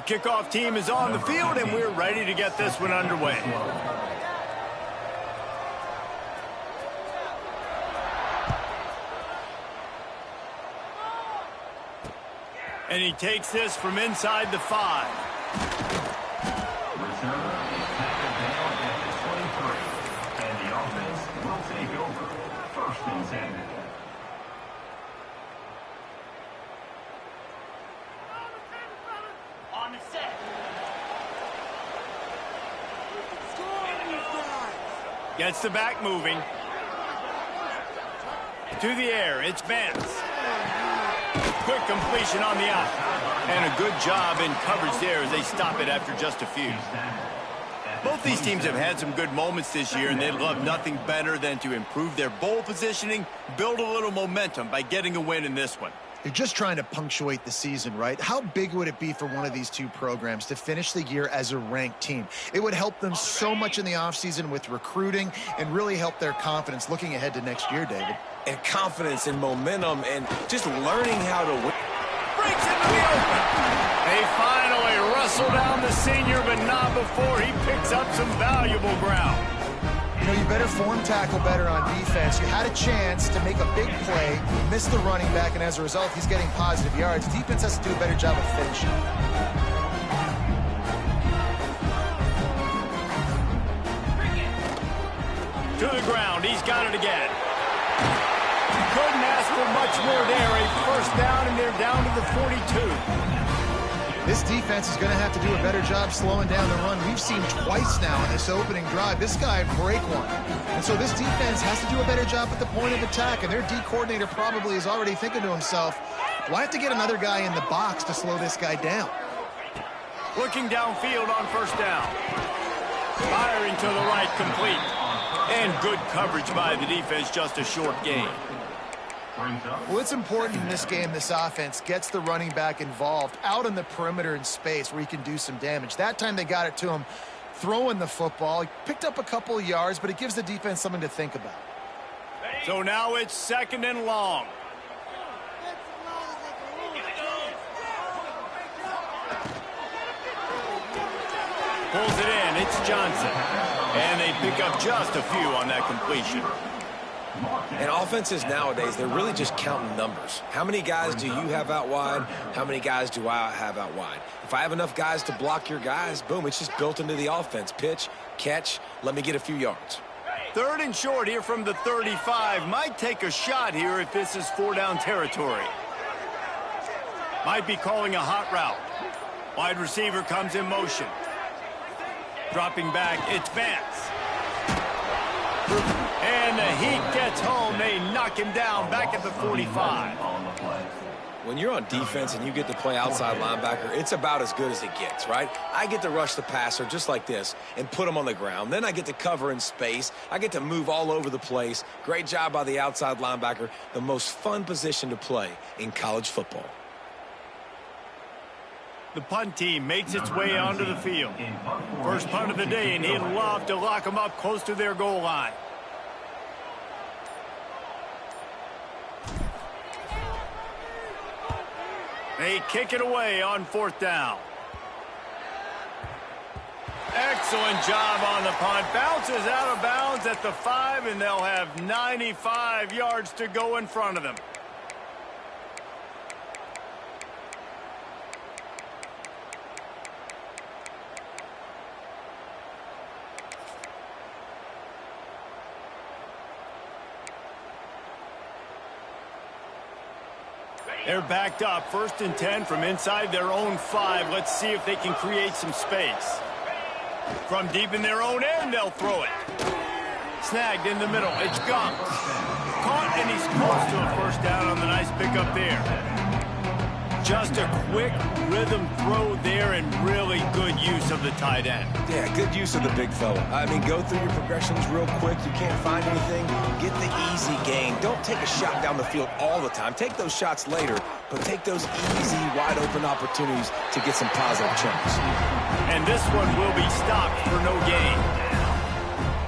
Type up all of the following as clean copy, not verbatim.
The kickoff team is on the field, and we're ready to get this one underway. And he takes this from inside the 5. And the offense will take over. First and 10. On the set. Gets the back moving. To the air, it's Vance. Quick completion on the out. And a good job in coverage there as they stop it after just a few. Both these teams have had some good moments this year, and they'd love nothing better than to improve their bowl positioning, build a little momentum by getting a win in this one. They're just trying to punctuate the season, right? How big would it be for one of these two programs to finish the year as a ranked team? It would help them so much in the offseason with recruiting and really help their confidence looking ahead to next year, David. And confidence and momentum and just learning how to win. Breaks into the open. They finally wrestle down the senior, but not before he picks up some valuable ground. You know, you better form tackle better on defense. You had a chance to make a big play, missed the running back, and as a result, he's getting positive yards. Defense has to do a better job of finishing. To the ground, he's got it again. Couldn't ask for much more there. A first down, and they're down to the 42. This defense is going to have to do a better job slowing down the run. We've seen twice now in this opening drive. This guy break one. And so this defense has to do a better job at the point of attack. And their D coordinator probably is already thinking to himself, well, I have to get another guy in the box to slow this guy down. Looking downfield on first down. Firing to the right, complete. And good coverage by the defense, just a short gain. Well, it's important in this game this offense gets the running back involved out on the perimeter in space where he can do some damage. That time they got it to him throwing the football. He picked up a couple of yards, but it gives the defense something to think about. So now it's 2nd and long. Pulls it in. It's Johnson. And they pick up just a few on that completion. And offenses nowadays, they're really just counting numbers. How many guys do you have out wide? How many guys do I have out wide? If I have enough guys to block your guys, boom, it's just built into the offense. Pitch, catch, let me get a few yards. 3rd and short here from the 35. Might take a shot here if this is 4-down territory. Might be calling a hot route. Wide receiver comes in motion. Dropping back, it's Vance. And the heat gets home. They knock him down back at the 45. When you're on defense and you get to play outside linebacker, it's about as good as it gets, right? I get to rush the passer just like this and put him on the ground. Then I get to cover in space. I get to move all over the place. Great job by the outside linebacker. The most fun position to play in college football. The punt team makes its way onto the field. First punt of the day, and he'd love to lock them up close to their goal line. They kick it away on 4th down. Excellent job on the punt. Bounces out of bounds at the 5, and they'll have 95 yards to go in front of them. They're backed up, 1st and 10 from inside their own 5. Let's see if they can create some space. From deep in their own end, they'll throw it. Snagged in the middle. It's Gump. Caught, and he's close to a first down on the nice pickup there. Just a quick rhythm throw there and really good use of the tight end. Yeah, good use of the big fella. I mean, go through your progressions real quick. You can't find anything. Get the easy gain. Don't take a shot down the field all the time. Take those shots later, but take those easy, wide-open opportunities to get some positive chunks. And this one will be stopped for no gain.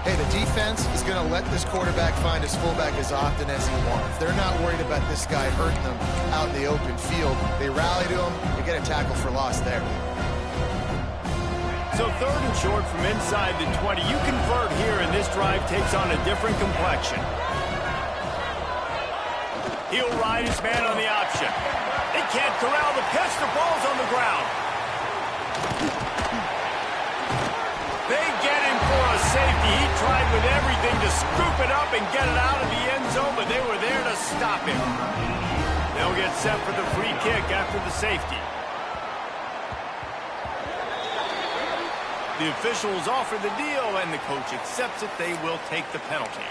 Hey, the defense is going to let this quarterback find his fullback as often as he wants. They're not worried about this guy hurting them out in the open field. They rally to him. They get a tackle for loss there. So 3rd and short from inside the 20. You convert here, and this drive takes on a different complexion. He'll ride his man on the option. They can't corral the pitch. The ball's on the ground. They get him for a safety. He tried with everything to scoop it up and get it out of the end zone, but they were there to stop him. They'll get set for the free kick after the safety. The officials offer the deal, and the coach accepts it. They will take the penalty.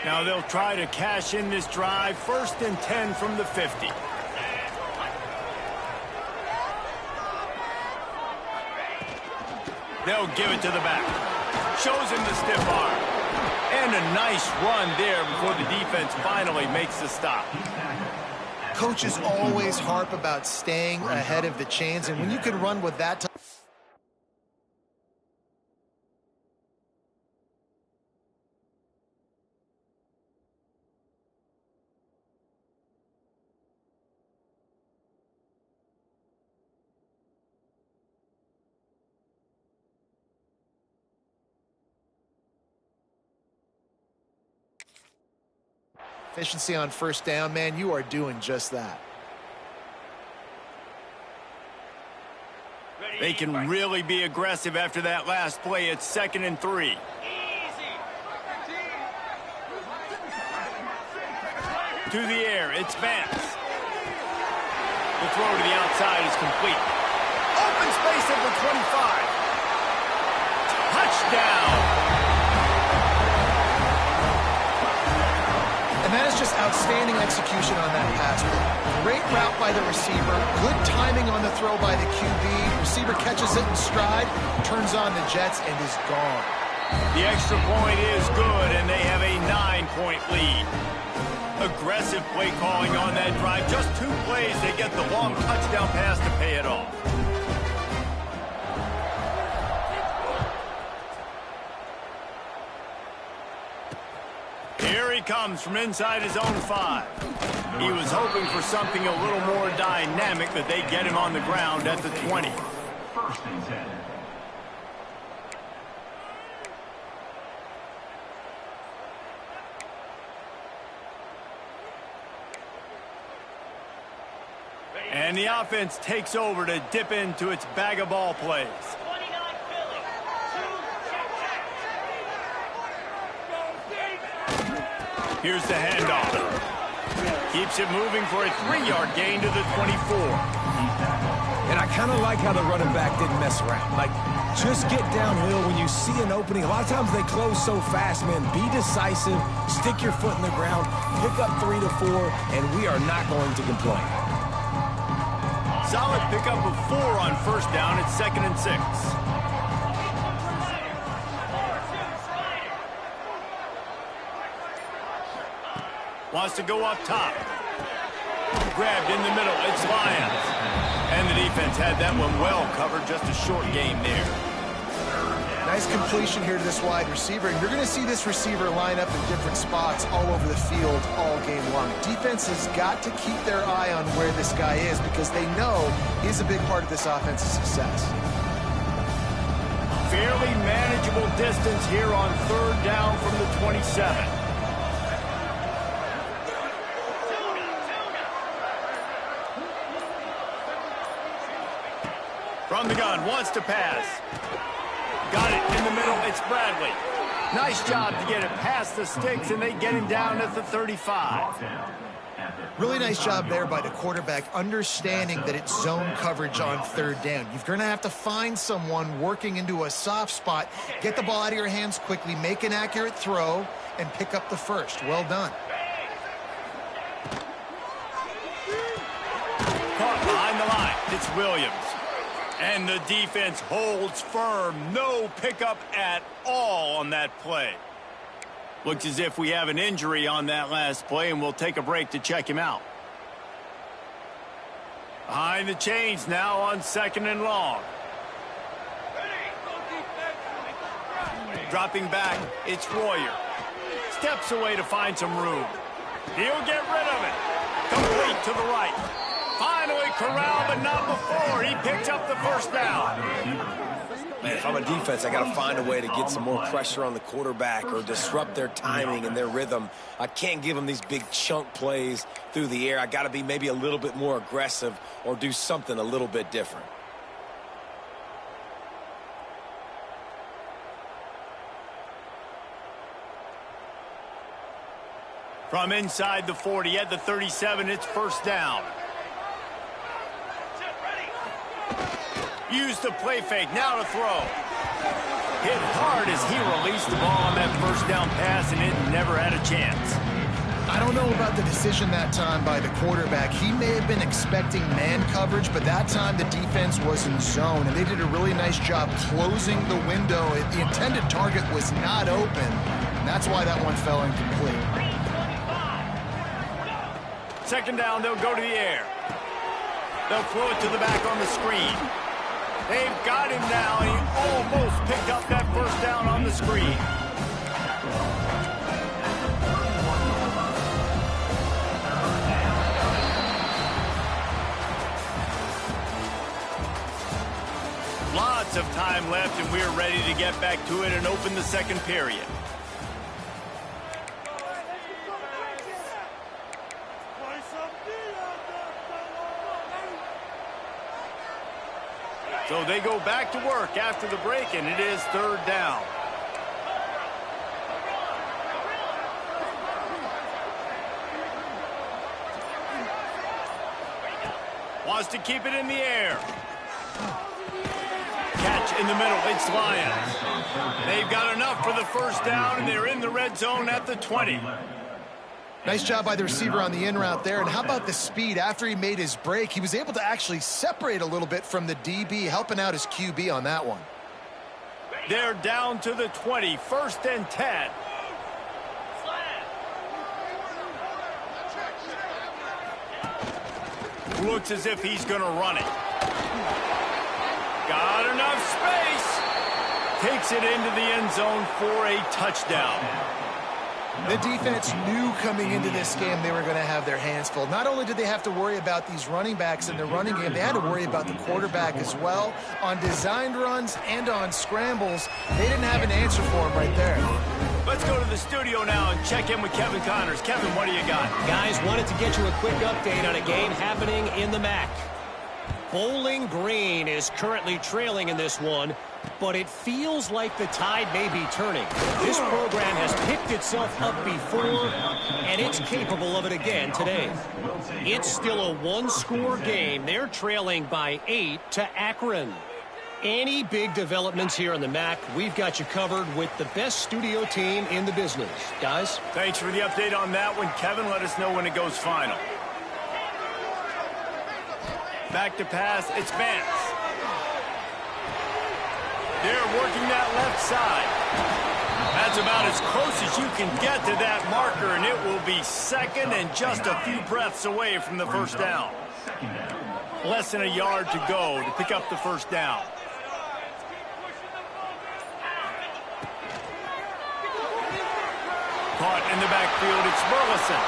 Now they'll try to cash in this drive. 1st and 10 from the 50. They'll give it to the back. Shows him the stiff arm. And a nice run there before the defense finally makes the stop. Coaches always harp about staying ahead of the chains, and when you can run with that type. Efficiency on 1st down, man, you are doing just that. They can really be aggressive after that last play. It's 2nd and 3. To the air, it's Vance. The throw to the outside is complete. Open space at the 25. Touchdown! And that is just outstanding execution on that pass play. Great route by the receiver, good timing on the throw by the QB. Receiver catches it in stride, turns on the jets, and is gone. The extra point is good, and they have a 9-point lead. Aggressive play calling on that drive. Just 2 plays, they get the long touchdown pass to pay it off. Here he comes from inside his own 5. He was hoping for something a little more dynamic, but they get him on the ground at the 20. 1st and 10. And the offense takes over to dip into its bag of ball plays. Here's the handoff. Keeps it moving for a 3-yard gain to the 24. And I kind of like how the running back didn't mess around. Like, just get downhill when you see an opening. A lot of times they close so fast, man. Be decisive, stick your foot in the ground, pick up 3 to 4, and we are not going to complain. Solid pickup of 4 on 1st down. It's 2nd and 6. Wants to go up top. Grabbed in the middle. It's Lions. And the defense had that one well covered. Just a short game there. Nice completion here to this wide receiver. And you're going to see this receiver line up in different spots all over the field all game long. Defense has got to keep their eye on where this guy is because they know he's a big part of this offense's success. Fairly manageable distance here on 3rd down from the 27. From the gun, wants to pass. Got it in the middle, it's Bradley. Nice job to get it past the sticks, and they get him down at the 35. Really nice job there by the quarterback, understanding that it's zone coverage on 3rd down. You're going to have to find someone working into a soft spot, get the ball out of your hands quickly, make an accurate throw, and pick up the 1st. Well done. Caught behind the line, it's Williams. And the defense holds firm. No pickup at all on that play. Looks as if we have an injury on that last play, and we'll take a break to check him out. Behind the chains now on 2nd and long. Dropping back, it's Royer. Steps away to find some room. He'll get rid of it. Complete to the right. Finally corralled, but not before. He picks up the first down. Man, if I'm a defense, I got to find a way to get some more pressure on the quarterback or disrupt their timing and their rhythm. I can't give them these big chunk plays through the air. I got to be maybe a little bit more aggressive or do something a little bit different. From inside the 40 at the 37, it's first down. Use the play fake, now to throw. Hit hard as he released the ball on that first down pass, and it never had a chance. I don't know about the decision that time by the quarterback. He may have been expecting man coverage, but that time the defense was in zone, and they did a really nice job closing the window. The intended target was not open, and that's why that one fell incomplete. Second down, they'll go to the air. They'll throw it to the back on the screen. They've got him now, and he almost picked up that first down on the screen. Lots of time left, and we're ready to get back to it and open the second period. So they go back to work after the break, and it is third down. Wants to keep it in the air. Catch in the middle, it's Lions. They've got enough for the first down, and they're in the red zone at the 20. Nice job by the receiver on the in route there. And how about the speed? After he made his break, he was able to actually separate a little bit from the DB, helping out his QB on that one. They're down to the 20, first and 10. Looks as if he's going to run it. Got enough space. Takes it into the end zone for a touchdown. The defense knew coming into this game they were going to have their hands full. Not only did they have to worry about these running backs in the running game, they had to worry about the quarterback as well. On designed runs and on scrambles, they didn't have an answer for him right there. Let's go to the studio now and check in with Kevin Connors. Kevin, what do you got? Guys, wanted to get you a quick update on a game happening in the MAC. Bowling Green is currently trailing in this one, but it feels like the tide may be turning. This program has picked itself up before, and it's capable of it again today. It's still a one-score game. They're trailing by 8 to Akron. Any big developments here in the MAC, we've got you covered with the best studio team in the business. Guys? Thanks for the update on that one, Kevin. Let us know when it goes final. Back to pass, it's Vance. They're working that left side. That's about as close as you can get to that marker, and it will be second and just a few breaths away from the first down. Less than a yard to go to pick up the first down. Caught in the backfield, it's Burleson.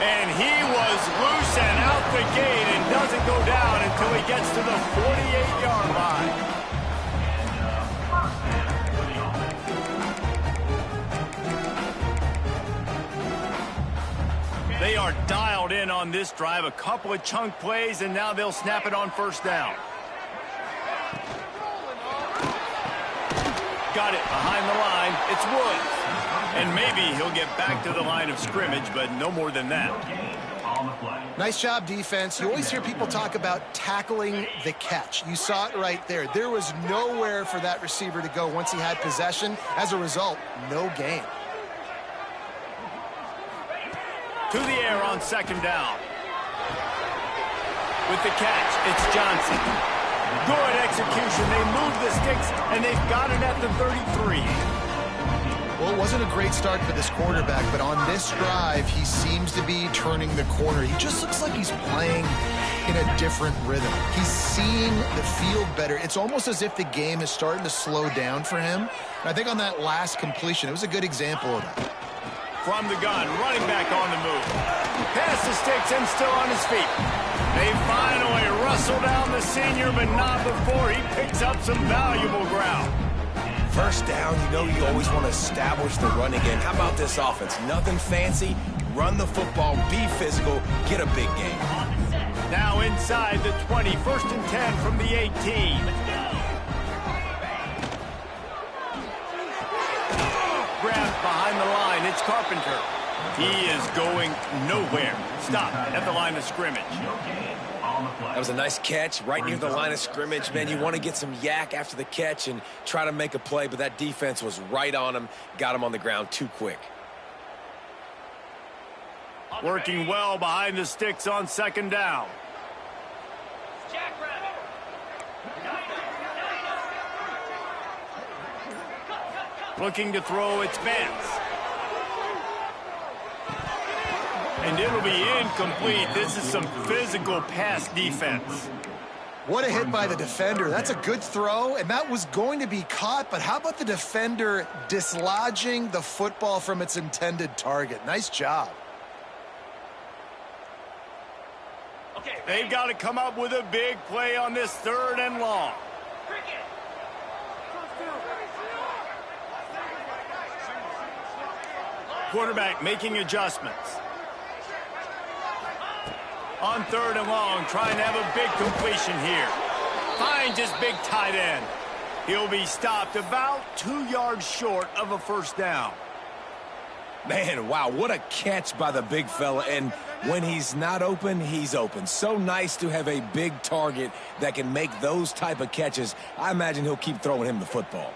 And he was loose and out the gate and doesn't go down until he gets to the 48-yard line. They are dialed in on this drive. A couple of chunk plays, and now they'll snap it on first down. Got it behind the line. It's Woods. And maybe he'll get back to the line of scrimmage, but no more than that. Nice job, defense. You always hear people talk about tackling the catch. You saw it right there. There was nowhere for that receiver to go once he had possession. As a result, no gain. To the air on second down. With the catch, it's Johnson. Good execution. They move the sticks, and they've got it at the 33. Well, it wasn't a great start for this quarterback, but on this drive, he seems to be turning the corner. He just looks like he's playing in a different rhythm. He's seeing the field better. It's almost as if the game is starting to slow down for him. And I think on that last completion, it was a good example of that. from the gun, running back on the move. Past the sticks and still on his feet. They finally rustle down the senior, but not before he picks up some valuable ground. First down, you know you always want to establish the running game. How about this offense? Nothing fancy. Run the football, be physical, get a big gain. Now inside the 20, 1st and 10 from the 18. Grabbed behind the line, it's Carpenter. He is going nowhere. Stop at the line of scrimmage. That was a nice catch right near the line of scrimmage. Man, you want to get some yak after the catch and try to make a play, but that defense was right on him, got him on the ground too quick. Working well behind the sticks on 2nd down. Looking to throw, it's Vance. And it'll be incomplete. This is some physical pass defense. What a hit by the defender. That's a good throw, and that was going to be caught, but how about the defender dislodging the football from its intended target? Nice job. They've got to come up with a big play on this 3rd and long. Quarterback making adjustments. On 3rd and long, trying to have a big completion here. Finds his big tight end. He'll be stopped about 2 yards short of a 1st down. Man, wow, what a catch by the big fella. And when he's not open, he's open. So nice to have a big target that can make those type of catches. I imagine he'll keep throwing him the football.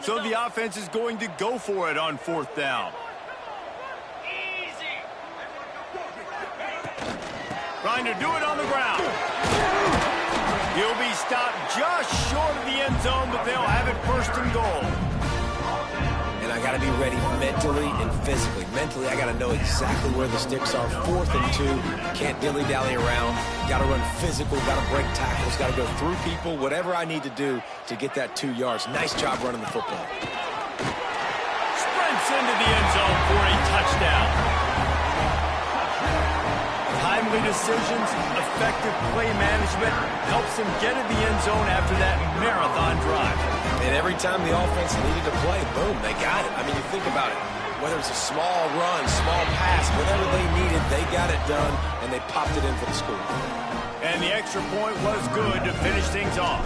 So the offense is going to go for it on 4th down. Trying to do it on the ground. He'll be stopped just short of the end zone, but they'll have it 1st and goal. And I got to be ready mentally and physically. Mentally, I got to know exactly where the sticks are. 4th and 2. Can't dilly-dally around. Got to run physical. Got to break tackles. Got to go through people. Whatever I need to do to get that 2 yards. Nice job running the football. Sprints into the end zone for a touchdown. Timely decisions, effective play management helps them get in the end zone after that marathon drive. And every time the offense needed to play, boom, they got it. I mean, you think about it. Whether it's a small run, small pass, whatever they needed, they got it done, and they popped it in for the score. And the extra point was good to finish things off.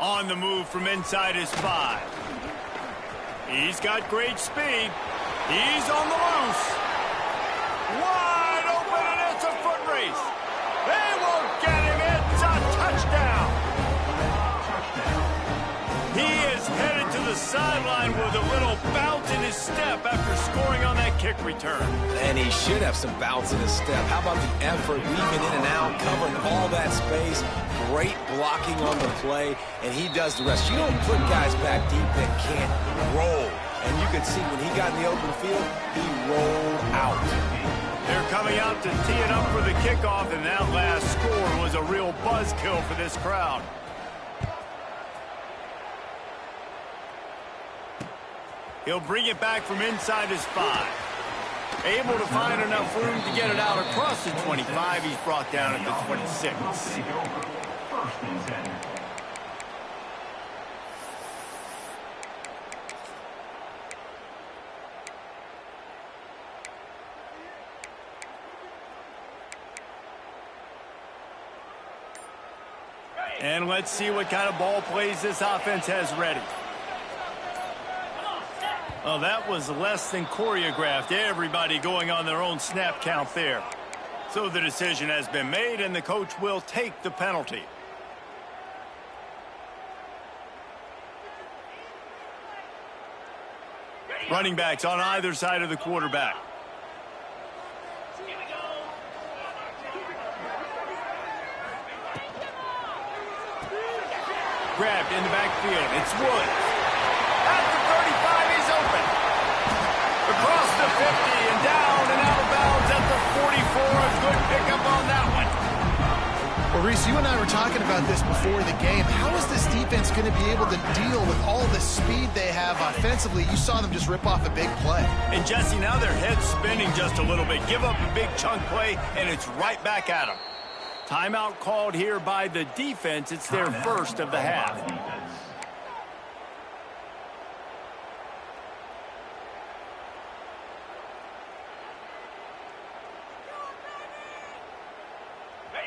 On the move from inside his 5. He's got great speed. He's on the loose. Wide open, and it's a foot race. They won't get him. It's a touchdown. He is headed to the sideline with a little bounce in his step after scoring on that kick return. And he should have some bounce in his step. How about the effort, weaving in and out, covering all that space, great blocking on the play, and he does the rest. You don't put guys back deep that can't roll. And you can see when he got in the open field, he rolled out. They're coming out to tee it up for the kickoff, and that last score was a real buzzkill for this crowd. He'll bring it back from inside his 5. Able to find enough room to get it out across the 25. He's brought down at the 26. 1st and 10. And let's see what kind of ball plays this offense has ready. Oh, that was less than choreographed. Everybody going on their own snap count there. So the decision has been made, and the coach will take the penalty. Running backs on either side of the quarterback. Grabbed in the backfield. It's Woods. At the 35, he's open. Across the 50 and down and out of bounds at the 44. A good pickup on that you and I were talking about this before the game. How is this defense going to be able to deal with all the speed they have offensively? You saw them just rip off a big play. And Jesse, now their head's spinning just a little bit. Give up a big chunk play, and it's right back at them. Timeout called here by the defense. It's their first of the half.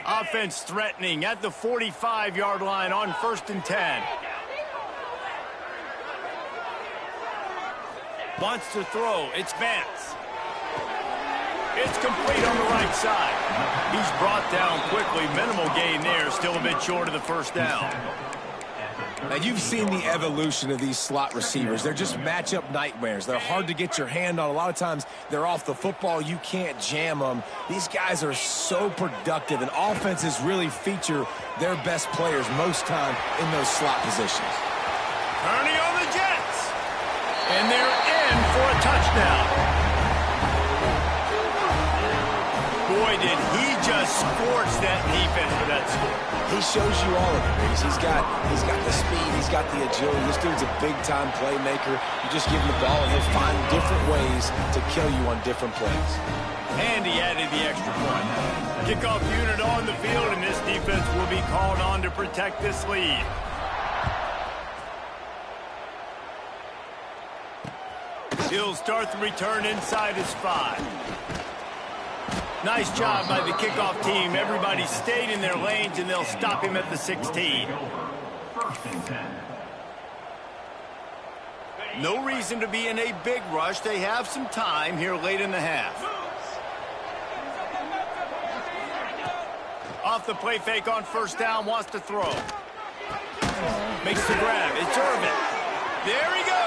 Offense threatening at the 45-yard line on 1st and 10. Wants to throw. It's Vance. It's complete on the right side. He's brought down quickly. Minimal gain there. Still a bit short of the first down. Now, you've seen the evolution of these slot receivers. They're just matchup nightmares. They're hard to get your hand on. A lot of times, they're off the football. You can't jam them. These guys are so productive, and offenses really feature their best players most time in those slot positions. Turning on the Jets. And they're in for a touchdown. Boy, did he just scorch that defense for that score. He shows you all of it, Reese. He's got the speed, he's got the agility. This dude's a big-time playmaker. You just give him the ball, and he'll find different ways to kill you on different plays. And he added the extra point. Kickoff unit on the field, and this defense will be called on to protect this lead. He'll start the return inside his 5. Nice job by the kickoff team. Everybody stayed in their lanes, and they'll stop him at the 16. No reason to be in a big rush. They have some time here late in the half. Off the play fake on 1st down, wants to throw. Makes the grab. It's Irvin. There he goes.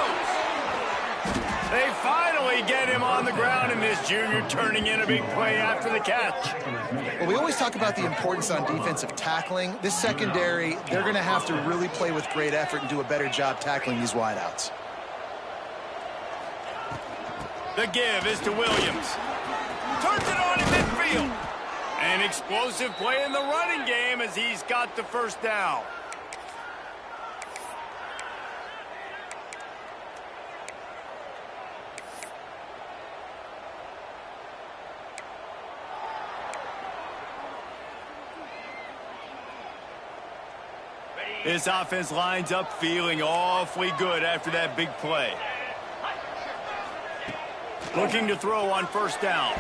They finally get him on the ground, and this junior turning in a big play after the catch. Well, we always talk about the importance on defensive tackling. This secondary, they're going to have to really play with great effort and do a better job tackling these wideouts. The give is to Williams. Turns it on in midfield. An explosive play in the running game as he's got the 1st down. This offense lines up feeling awfully good after that big play. Looking to throw on 1st down.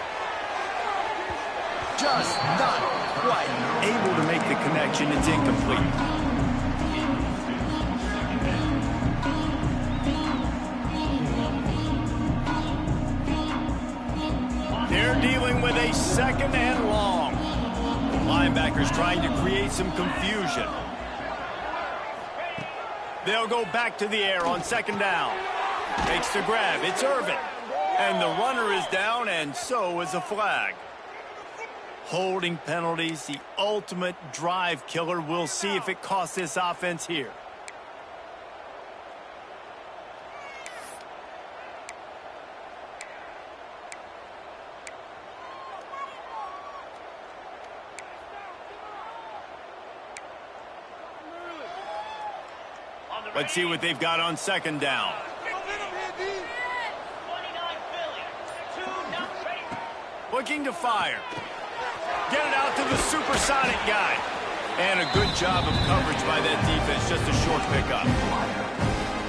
Just not quite able to make the connection. It's incomplete. They're dealing with a 2nd and long. The linebackers trying to create some confusion. They'll go back to the air on 2nd down. Makes the grab. It's Irvin. And the runner is down, and so is a flag. Holding penalties, the ultimate drive killer. We'll see if it costs this offense here. Let's see what they've got on 2nd down. Looking to fire. Get it out to the supersonic guy. And a good job of coverage by that defense. Just a short pickup.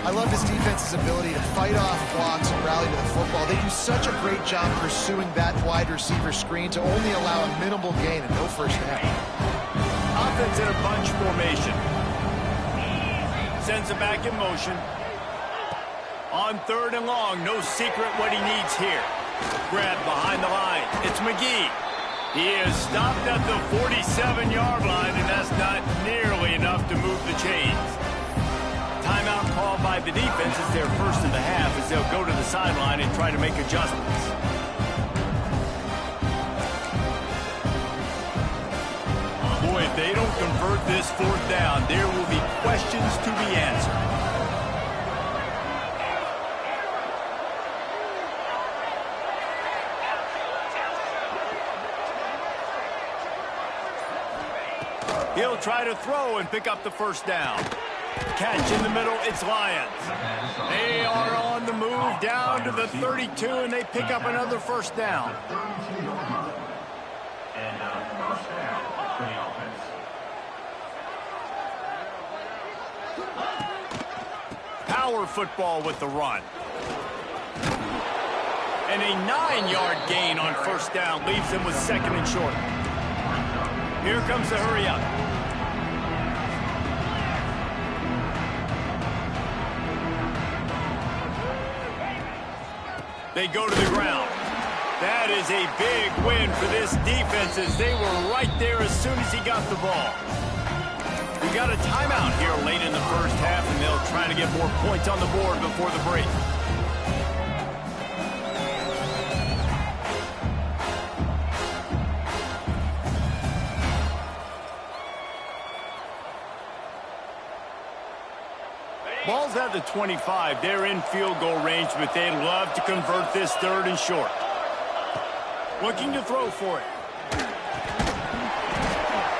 I love this defense's ability to fight off blocks and rally to the football. They do such a great job pursuing that wide receiver screen to only allow a minimal gain and no 1st down. Offense in a bunch formation. Sends it back in motion. On 3rd and long, no secret what he needs here. Grab behind the line. It's McGee. He is stopped at the 47-yard line, and that's not nearly enough to move the chains. Timeout called by the defense. It's their 1st of the half as they'll go to the sideline and try to make adjustments. Boy, if they don't convert this 4th down, there will be questions to be answered. He'll try to throw and pick up the first down. Catch in the middle, it's Lions. They are on the move down to the 32, and they pick up another first down. And first down for the offense. Power football with the run. And a 9-yard gain on first down leaves them with second and short. Here comes the hurry up. They go to the ground. That is a big win for this defense as they were right there as soon as he got the ball. We got a timeout here late in the first half, and they'll try to get more points on the board before the break. Ball's at the 25. They're in field goal range, but they'd love to convert this third and short. Looking to throw for it.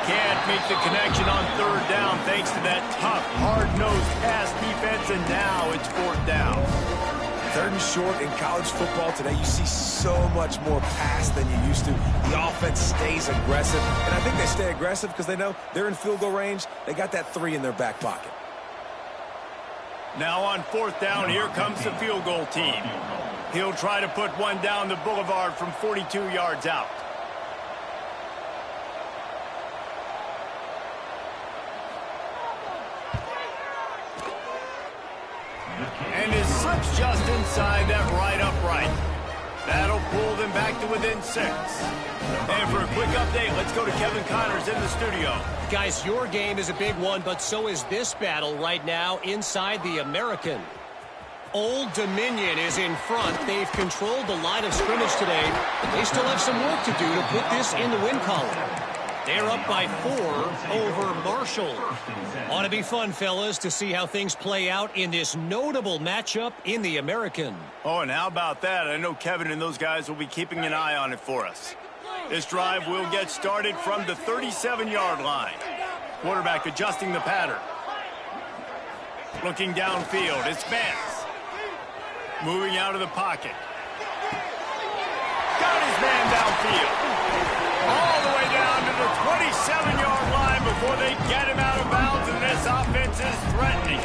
Can't make the connection on third down thanks to that tough, hard-nosed pass defense, and now it's fourth down. Third and short in college football today, you see so much more pass than you used to. The offense stays aggressive, and I think they stay aggressive because they know they're in field goal range. They got that 3 in their back pocket. Now on fourth down, here comes the field goal team. He'll try to put one down the boulevard from 42 yards out. And his slip's just inside that right upright. That'll pull them back to within 6. And for a quick update, let's go to Kevin Connors in the studio. Guys, your game is a big one, but so is this battle right now inside the American. Old Dominion is in front. They've controlled the line of scrimmage today, but they still have some work to do to put this in the win column. They're up by 4 over Marshall. Ought to be fun, fellas, to see how things play out in this notable matchup in the American. Oh, and how about that? I know Kevin and those guys will be keeping an eye on it for us. This drive will get started from the 37-yard line. Quarterback adjusting the pattern. Looking downfield, it's Vance. Moving out of the pocket. Got his man downfield. All the way down to the 27-yard line before they get him out of bounds, and this offense is threatening.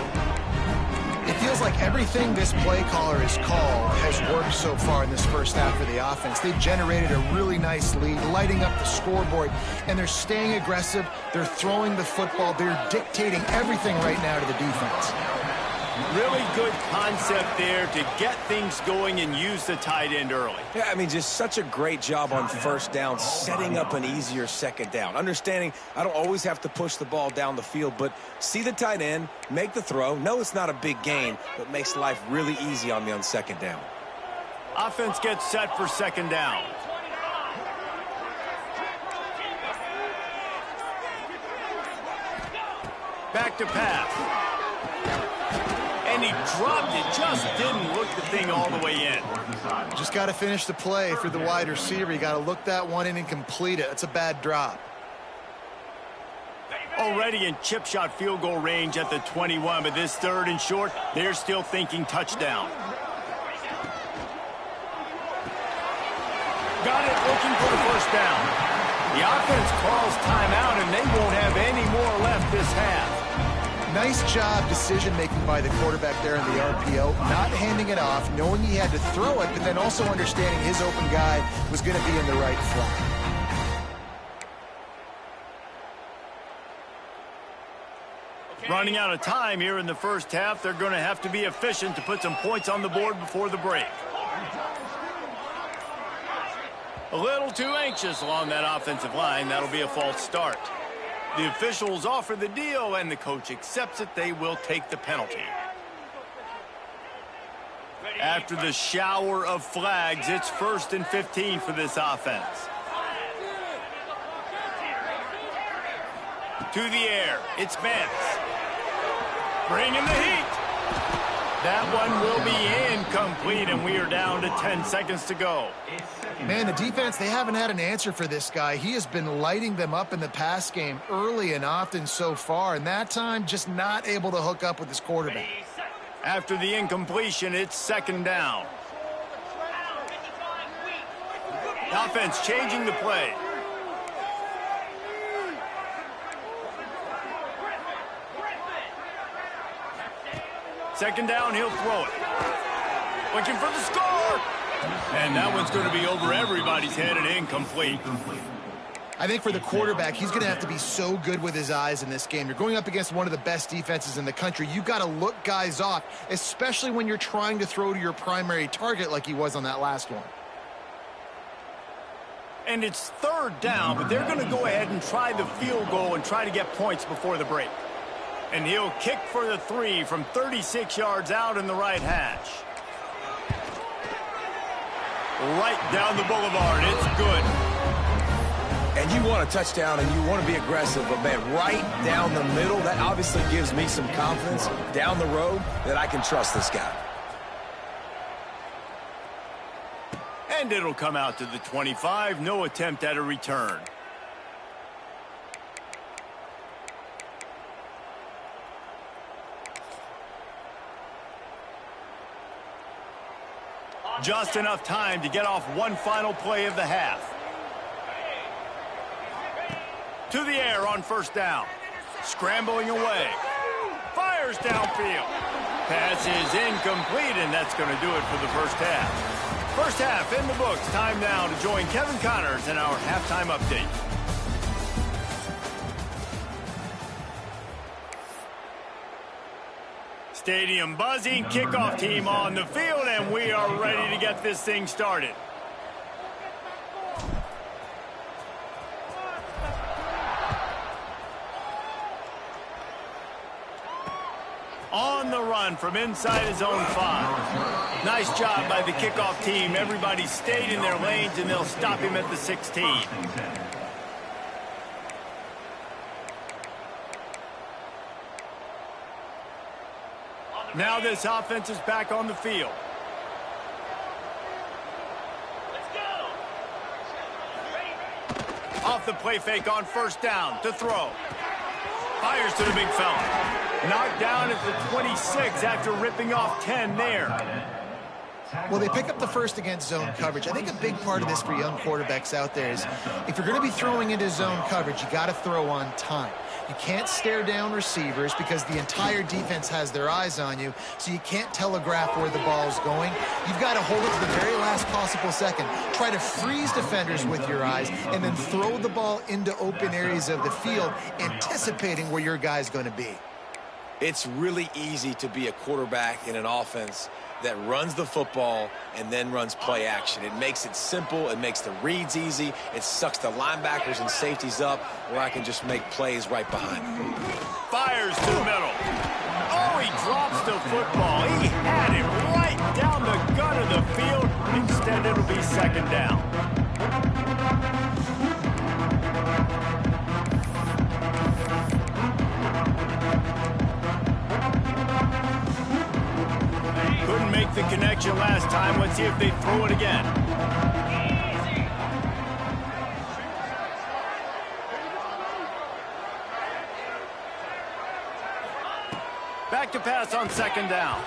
It feels like everything this play caller has called has worked so far in this first half for the offense. They've generated a really nice lead, lighting up the scoreboard, and they're staying aggressive. They're throwing the football. They're dictating everything right now to the defense. Really good concept there to get things going and use the tight end early. Yeah, I mean, just such a great job on first down, setting up an easier second down. Understanding I don't always have to push the ball down the field, but see the tight end, make the throw. No, it's not a big gain, but makes life really easy on me on second down. Offense gets set for second down. Back to pass. And he dropped it, just didn't look the thing all the way in. Just got to finish the play for the wide receiver. You got to look that one in and complete it. That's a bad drop. Already in chip shot field goal range at the 21, but this third and short, they're still thinking touchdown. Got it, looking for the first down. The offense calls timeout, and they won't have any more left this half. Nice job decision-making by the quarterback there in the RPO, not handing it off, knowing he had to throw it, but then also understanding his open guy was going to be in the right flat. Running out of time here in the first half, they're going to have to be efficient to put some points on the board before the break. A little too anxious along that offensive line. That'll be a false start. The officials offer the deal, and the coach accepts it. They will take the penalty. After the shower of flags, it's 1st and 15 for this offense. To the air, it's Vance. Bringing the heat. That one will be Incomplete, and we are down to 10 seconds to go. Man, the defense, they haven't had an answer for this guy. He has been lighting them up in the pass game early and often so far, and that time just not able to hook up with his quarterback. After the incompletion, it's second down. Offense changing the play. Second down, he'll throw it. Looking for the score. And that one's going to be over everybody's head and incomplete. I think for the quarterback, he's going to have to be so good with his eyes in this game. You're going up against one of the best defenses in the country. You've got to look guys off, especially when you're trying to throw to your primary target like he was on that last one. And it's third down, but they're going to go ahead and try the field goal and try to get points before the break. And he'll kick for the 3 from 36 yards out in the right hash. Right down the boulevard. It's good. And you want a touchdown and you want to be aggressive, but man, right down the middle, that obviously gives me some confidence down the road that I can trust this guy. And it'll come out to the 25. No attempt at a return. Just enough time to get off one final play of the half. To the air on first down. Scrambling away. Fires downfield. Pass is incomplete, and that's going to do it for the first half. First half in the books. Time now to join Kevin Connors in our halftime update. Stadium buzzing, kickoff team on the field, and we are ready to get this thing started. On the run from inside his own 5. Nice job by the kickoff team. Everybody stayed in their lanes, and they'll stop him at the 16. Now this offense is back on the field. Off the play fake on first down to throw. Fires to the big fella. Knocked down at the 26 after ripping off 10 there. Well, they pick up the first against zone coverage. I think a big part of this for young quarterbacks out there is if you're going to be throwing into zone coverage, you got to throw on time. You can't stare down receivers because the entire defense has their eyes on you, so you can't telegraph where the ball's going. You've got to hold it to the very last possible second. Try to freeze defenders with your eyes and then throw the ball into open areas of the field, anticipating where your guy's going to be. It's really easy to be a quarterback in an offense that runs the football and then runs play action. It makes it simple. It makes the reads easy. It sucks the linebackers and safeties up where I can just make plays right behind them. Fires to the middle. Oh, he drops the football. He had it right down the gut of the field. Instead, it'll be second down. Couldn't make the connection last time. Let's see if they throw it again. Back to pass on second down.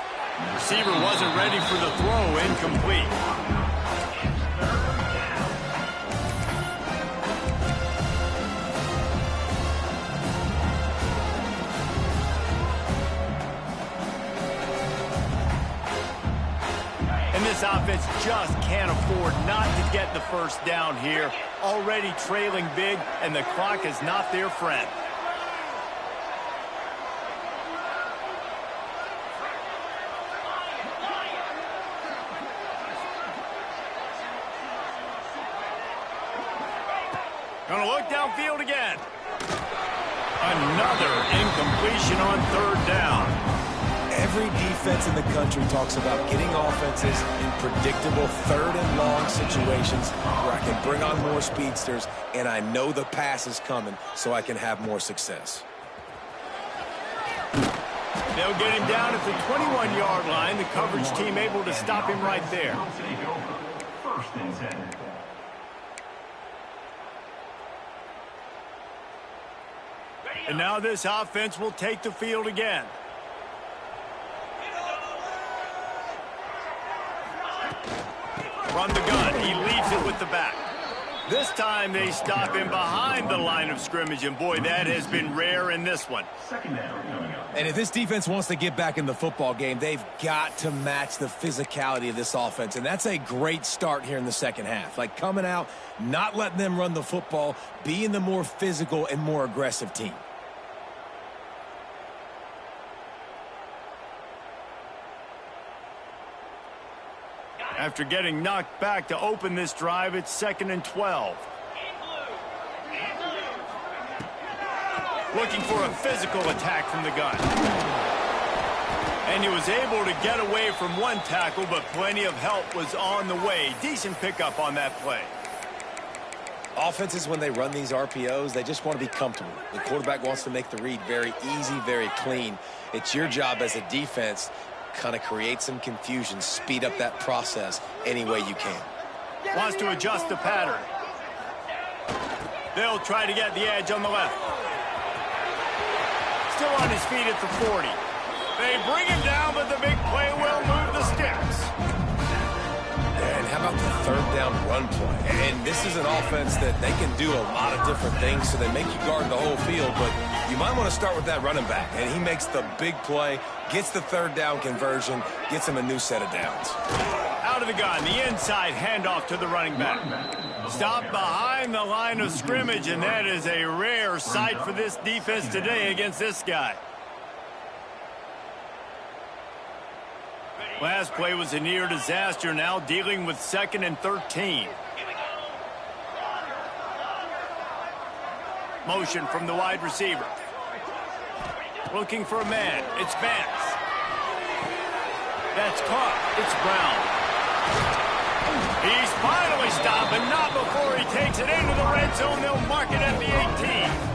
Receiver wasn't ready for the throw. Incomplete. This offense just can't afford not to get the first down here. Already trailing big, and the clock is not their friend. Gonna look downfield again. Another incompletion on third down. Every defense in the country talks about getting offenses in predictable third and long situations where I can bring on more speedsters and I know the pass is coming so I can have more success. They'll get him down at the 21-yard line. The coverage team able to stop him right there. Will take over. First and 10. And now this offense will take the field again. From the gun, he leads it with the back. This time they stop him behind the line of scrimmage, and boy, that has been rare in this one. Second down coming up. And if this defense wants to get back in the football game, they've got to match the physicality of this offense. And that's a great start here in the second half. Like coming out, not letting them run the football, being the more physical and more aggressive team. After getting knocked back to open this drive, it's 2nd and 12. Looking for a physical attack from the gun. And he was able to get away from one tackle, but plenty of help was on the way. Decent pickup on that play. Offenses, when they run these RPOs, they just want to be comfortable. The quarterback wants to make the read very easy, very clean. It's your job as a defense kind of create some confusion, speed up that process any way you can. Wants to adjust the pattern. They'll try to get the edge on the left. Still on his feet at the 40. They bring him down, but the big play will move the sticks. And how about the third down run play? And this is an offense that they can do a lot of different things, so they make you guard the whole field, but you might want to start with that running back. And he makes the big play, gets the third down conversion, gets him a new set of downs. Out of the gun, the inside handoff to the running back. Stopped behind the line of scrimmage, and that is a rare sight for this defense today against this guy. Last play was a near disaster, now dealing with 2nd and 13. Motion from the wide receiver. Looking for a man. It's Vance. That's caught. It's Brown. He's finally stopped, but not before he takes it into the red zone. They'll mark it at the 18.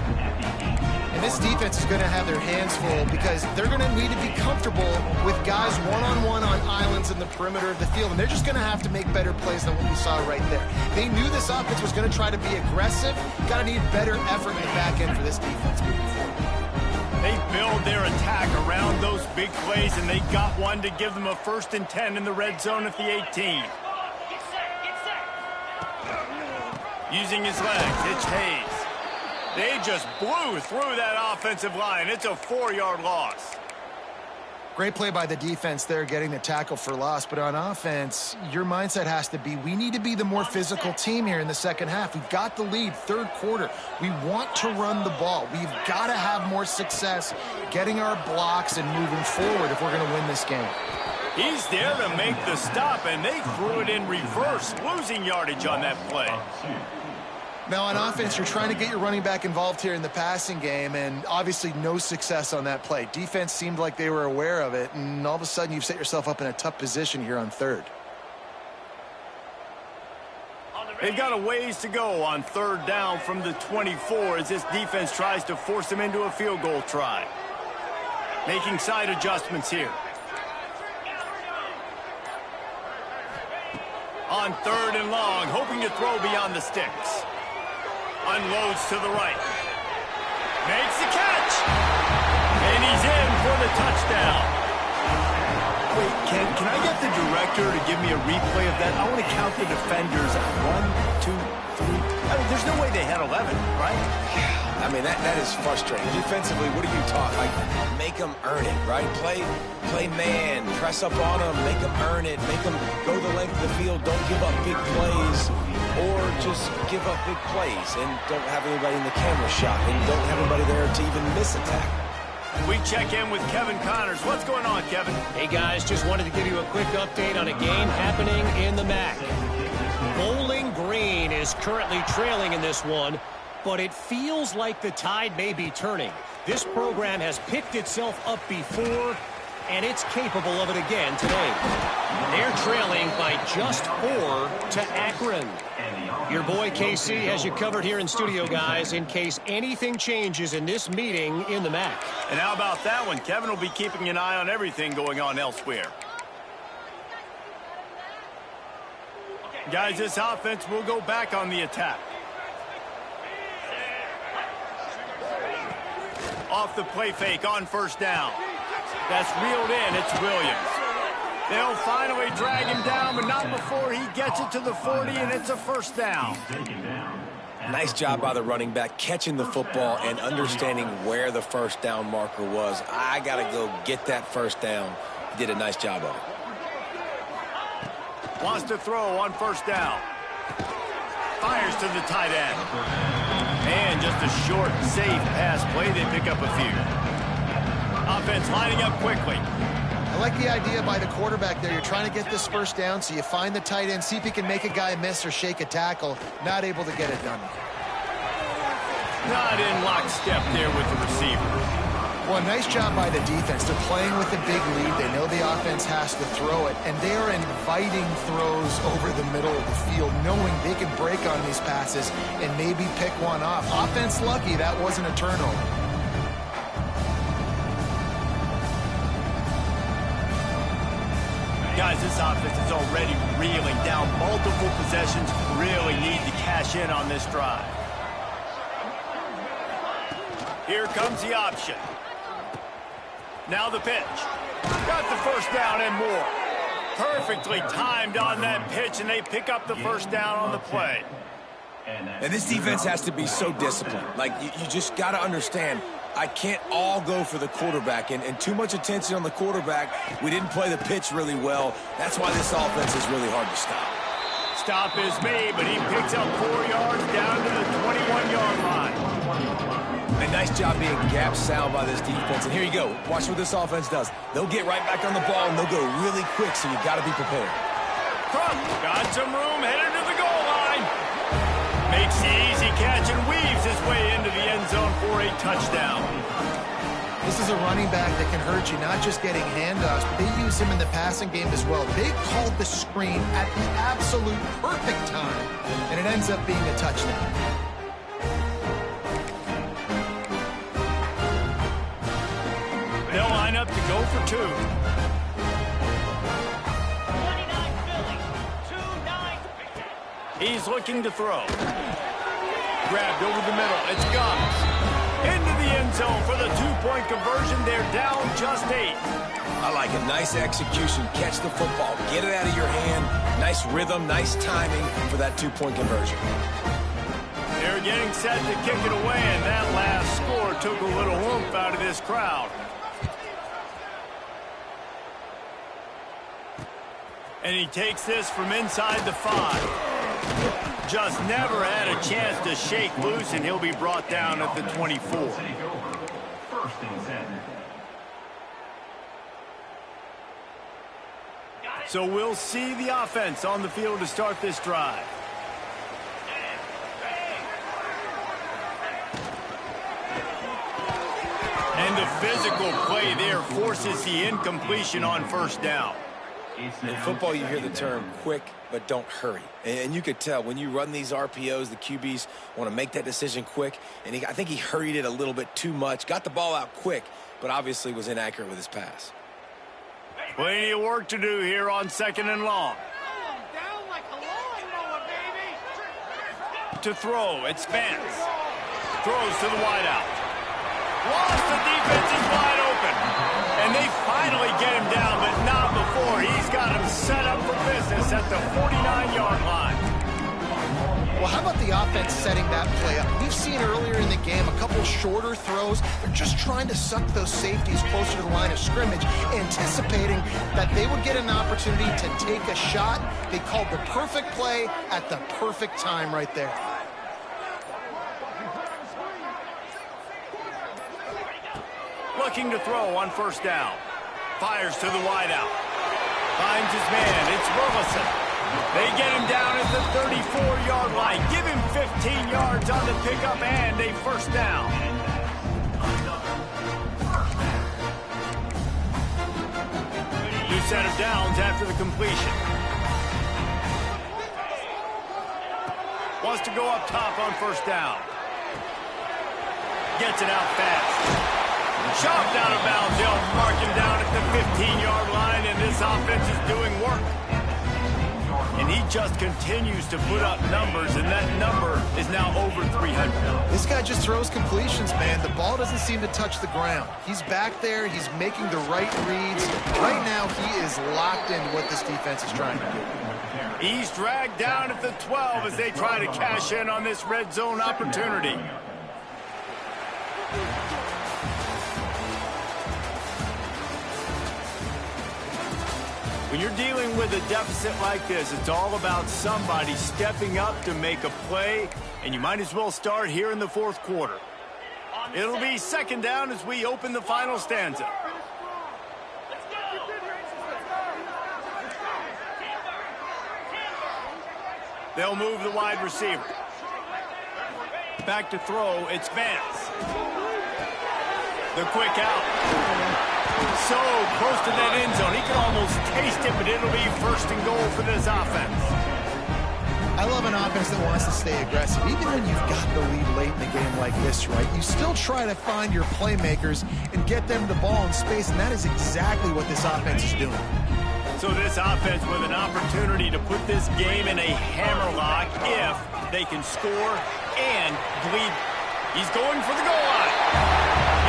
And this defense is going to have their hands full because they're going to need to be comfortable with guys one-on-one on islands in the perimeter of the field. And they're just going to have to make better plays than what we saw right there. They knew this offense was going to try to be aggressive. Got to need better effort in the back end for this defense moving forward. They build their attack around those big plays, and they got one to give them a 1st and 10 in the red zone at the 18. Using his legs, it's Hayes. They just blew through that offensive line. It's a 4-yard loss. Great play by the defense there, getting the tackle for loss. But on offense, your mindset has to be, we need to be the more physical team here in the second half. We've got the lead, third quarter. We want to run the ball. We've got to have more success getting our blocks and moving forward if we're going to win this game. He's there to make the stop, and they threw it in reverse, losing yardage on that play. Now, on offense, you're trying to get your running back involved here in the passing game, and obviously no success on that play. Defense seemed like they were aware of it, and all of a sudden you've set yourself up in a tough position here on third. They've got a ways to go on 3rd down from the 24 as this defense tries to force them into a field goal try. Making side adjustments here. On 3rd and long, hoping to throw beyond the sticks. Unloads to the right. Makes the catch. And he's in for the touchdown. Wait, can I get the director to give me a replay of that? I want to count the defenders. 1, 2, 3. I mean, there's no way they had 11, right? I mean, that is frustrating. Defensively, what are you taught? Like, make them earn it, right? Play man, press up on them, make them earn it, make them go the length of the field, don't give up big plays, or just give up big plays and don't have anybody in the camera shot and don't have anybody there to even miss a tackle. We check in with Kevin Connors. What's going on, Kevin? Hey, guys, just wanted to give you a quick update on a game happening in the MAC. Bowling Green is currently trailing in this one, but it feels like the tide may be turning. This program has picked itself up before, and it's capable of it again today. They're trailing by just 4 to Akron. And the Your boy KC has you covered here in studio, guys, in case anything changes in this meeting in the MAC. And how about that one? Kevin will be keeping an eye on everything going on elsewhere. Guys, this offense will go back on the attack. Off the play fake on first down. That's reeled in. It's Williams. They'll finally drag him down, but not before he gets it to the 40, and it's a first down. Nice job by the running back, catching the football and understanding where the first down marker was. I got to go get that first down. He did a nice job of it. Wants to throw on first down. Fires to the tight end. And just a short, safe pass play. They pick up a few. Offense lining up quickly. I like the idea by the quarterback there. You're trying to get this first down, so you find the tight end, see if he can make a guy miss or shake a tackle. Not able to get it done. Not in lockstep there with the receiver. Well, nice job by the defense. They're playing with a big lead. They know the offense has to throw it, and they are inviting throws over the middle of the field, knowing they can break on these passes and maybe pick one off. Offense lucky that wasn't a turnover. Guys, this offense is already reeling down multiple possessions. Really need to cash in on this drive. Here comes the option. Now the pitch. Got the first down and more. Perfectly timed on that pitch, and they pick up the first down on the play. And this defense has to be so disciplined. Like, you just got to understand, I can't all go for the quarterback, and too much attention on the quarterback. We didn't play the pitch really well. That's why this offense is really hard to stop. Stop is made, but he picks up 4 yards down to the 21-yard line. A nice job being gap sound by this defense. And here you go. Watch what this offense does. They'll get right back on the ball, and they'll go really quick, so you got to be prepared. Crump got some room, headed to the goal line. Makes the easy catch and weaves his way into the end zone for a touchdown. This is a running back that can hurt you, not just getting handoffs, but they use him in the passing game as well. They called the screen at the absolute perfect time, and it ends up being a touchdown. They'll line up to go for two. 29 Philly, 2-9. He's looking to throw. Grabbed over the middle. It's Guns. Into the end zone for the two-point conversion. They're down just 8. I like it. Nice execution. Catch the football. Get it out of your hand. Nice rhythm, nice timing for that two-point conversion. They're getting set to kick it away, and that last score took a little oomph out of this crowd. And he takes this from inside the 5. Just never had a chance to shake loose, and he'll be brought down at the 24. First and 10. So we'll see the offense on the field to start this drive. And the physical play there forces the incompletion on first down. In football, you hear the term quick, but don't hurry. And you could tell when you run these RPOs, the QBs want to make that decision quick. And I think he hurried it a little bit too much. Got the ball out quick, but obviously was inaccurate with his pass. Plenty of work to do here on 2nd and long. To throw, it's Vance. Throws to the wideout. Lost, the defense is wide open. And they finally get him down, but not before. He's got him set up for business at the 49-yard line. Well, how about the offense setting that play up? We've seen earlier in the game a couple shorter throws. They're just trying to suck those safeties closer to the line of scrimmage, anticipating that they would get an opportunity to take a shot. They called the perfect play at the perfect time right there. Looking to throw on first down. Fires to the wideout. Finds his man. It's Burleson. They get him down at the 34-yard line. Give him 15 yards on the pickup and a first down. New set of downs after the completion. wants to go up top on first down. Gets it out fast. Chopped out of bounds. They'll mark him down at the 15-yard line, and this offense is doing work. And he just continues to put up numbers, and that number is now over 300. This guy just throws completions, man. The ball doesn't seem to touch the ground. He's back there. He's making the right reads. Right now, he is locked into what this defense is trying to do. He's dragged down at the 12 as they try to cash in on this red zone opportunity. When you're dealing with a deficit like this, it's all about somebody stepping up to make a play, and you might as well start here in the fourth quarter. It'll be second down as we open the final stanza. They'll move the wide receiver. Back to throw, it's Vance. The quick out. So close to that end zone. He can almost taste it, but it'll be first and goal for this offense. I love an offense that wants to stay aggressive. Even when you've got the lead late in the game like this, right, you still try to find your playmakers and get them the ball in space, and that is exactly what this offense is doing. So this offense with an opportunity to put this game in a hammerlock if they can score and bleed. He's going for the goal line.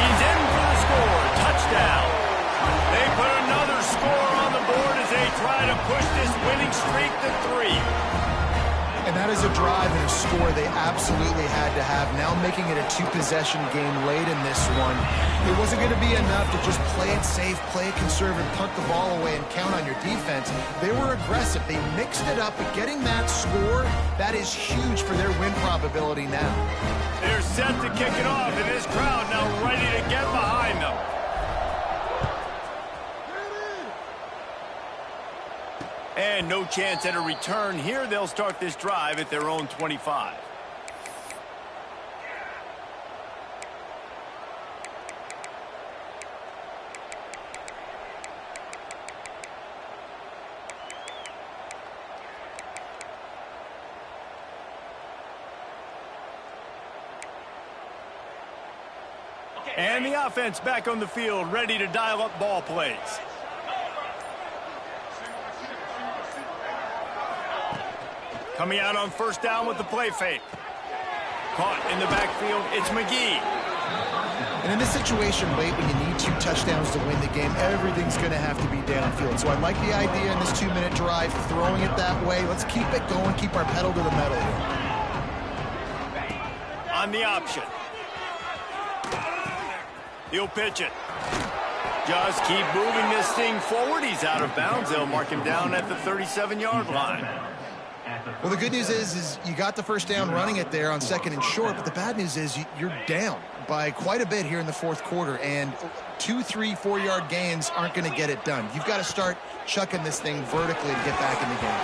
He's in for the score. Touchdown. They put another score on the board as they try to push this winning streak to 3. And that is a drive and a score they absolutely had to have. Now making it a two-possession game late in this one. It wasn't going to be enough to just play it safe, play it conservative, punt the ball away, and count on your defense. They were aggressive. They mixed it up, but getting that score, that is huge for their win probability now. They're set to kick it off, and this crowd now ready to get behind them. And no chance at a return here. They'll start this drive at their own 25. And the offense back on the field, ready to dial up ball plays. Coming out on first down with the play fake. Caught in the backfield, it's McGee. And in this situation late when you need 2 touchdowns to win the game, everything's going to have to be downfield. So I like the idea in this 2-minute drive, throwing it that way. Let's keep it going, keep our pedal to the metal here. On the option. He'll pitch it. Just keep moving this thing forward. He's out of bounds. They'll mark him down at the 37-yard line. Well, the good news is you got the first down running it there on second and short, but the bad news is you're down by quite a bit here in the fourth quarter, and 2, 3, 4-yard gains aren't going to get it done. You've got to start chucking this thing vertically to get back in the game.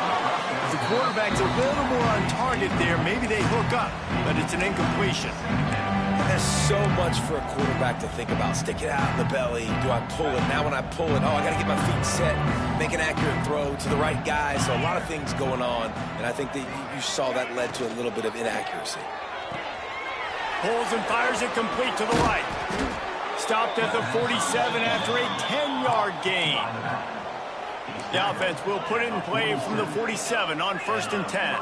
If the quarterback's a little more on target there, maybe they hook up, but it's an incompletion. There's so much for a quarterback to think about. Stick it out in the belly. Do I pull it? Now when I pull it, I got to get my feet set, make an accurate throw to the right guy. So a lot of things going on, and I think that you saw that led to a little bit of inaccuracy. Pulls and fires it complete to the right. Stopped at the 47 after a 10-yard gain. The offense will put it in play from the 47 on first and 10.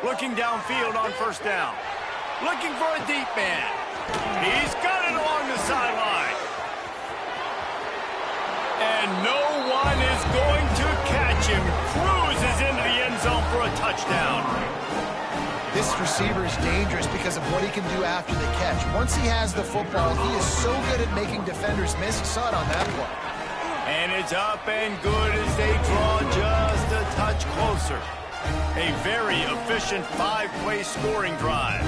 Looking downfield on first down. Looking for a deep man. He's got it along the sideline. And no one is going to catch him. Cruises into the end zone for a touchdown. This receiver is dangerous because of what he can do after the catch. Once he has the football, he is so good at making defenders miss. You saw it on that play. And it's up and good as they draw just a touch closer. A very efficient 5-play scoring drive.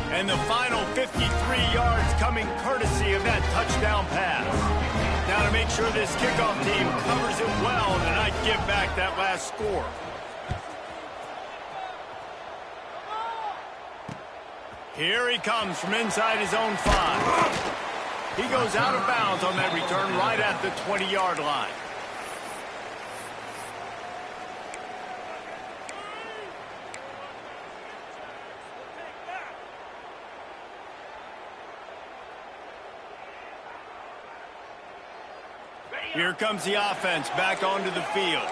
And the final 53 yards coming courtesy of that touchdown pass. Now to make sure this kickoff team covers it well and not give back that last score. Here he comes from inside his own 5. He goes out of bounds on that return right at the 20-yard line. Here comes the offense back onto the field.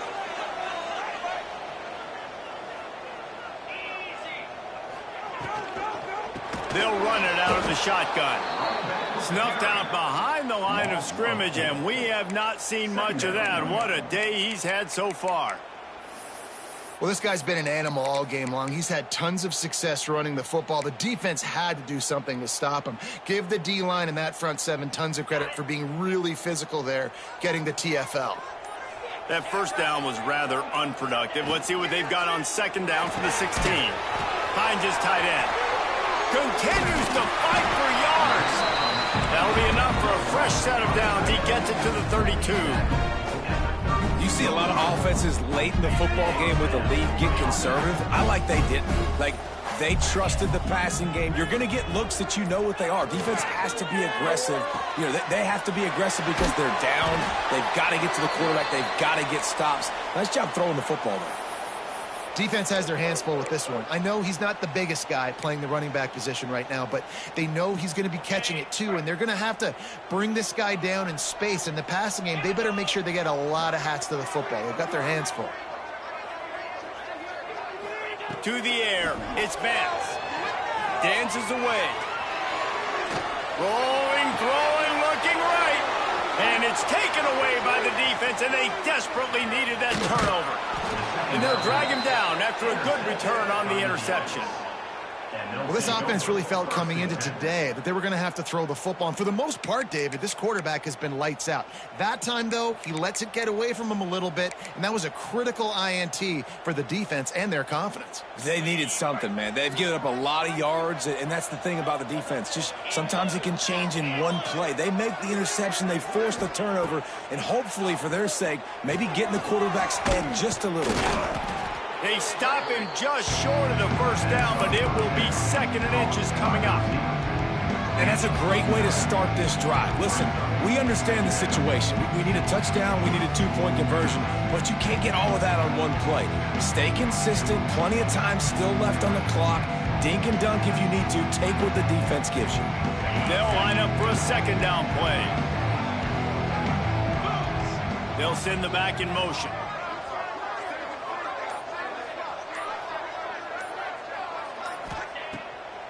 They'll run it out of the shotgun. Snuffed out behind the line of scrimmage, and we have not seen much of that. What a day he's had so far. Well, this guy's been an animal all game long. He's had tons of success running the football. The defense had to do something to stop him. Give the D-line and that front 7 tons of credit for being really physical there, getting the TFL. That first down was rather unproductive. Let's see what they've got on second down from the 16. Hines' tight end. Continues to fight for yards. That'll be enough for a fresh set of downs. He gets it to the 32. You see a lot of offenses late in the football game with a lead get conservative. I like they didn't. Like, they trusted the passing game. You're going to get looks that you know what they are. Defense has to be aggressive. You know, they have to be aggressive because they're down. They've got to get to the quarterback. They've got to get stops. Nice job throwing the football there. Defense has their hands full with this one. I know he's not the biggest guy playing the running back position right now, but they know he's going to be catching it too, and they're going to have to bring this guy down in space. In the passing game, they better make sure they get a lot of hats to the football. They've got their hands full. To the air, it's Vance. Dances away. Rolling, throwing, looking right. And it's taken away by the defense, and they desperately needed that turnover. And they'll drag him down after a good return on the interception. Well, this offense really felt coming into today that they were going to have to throw the football. And for the most part, David, this quarterback has been lights out. That time, though, he lets it get away from him a little bit, and that was a critical INT for the defense and their confidence. They needed something, man. They've given up a lot of yards, and that's the thing about the defense. Just sometimes it can change in one play. They make the interception, they force the turnover, and hopefully, for their sake, maybe get in the quarterback's head just a little bit. They stop him just short of the first down, but it will be 2nd and inches coming up. And that's a great way to start this drive. Listen, we understand the situation. We need a touchdown, we need a 2-point conversion, but you can't get all of that on one play. Stay consistent, plenty of time still left on the clock. Dink and dunk if you need to. Take what the defense gives you. They'll line up for a 2nd down play. They'll send the back in motion.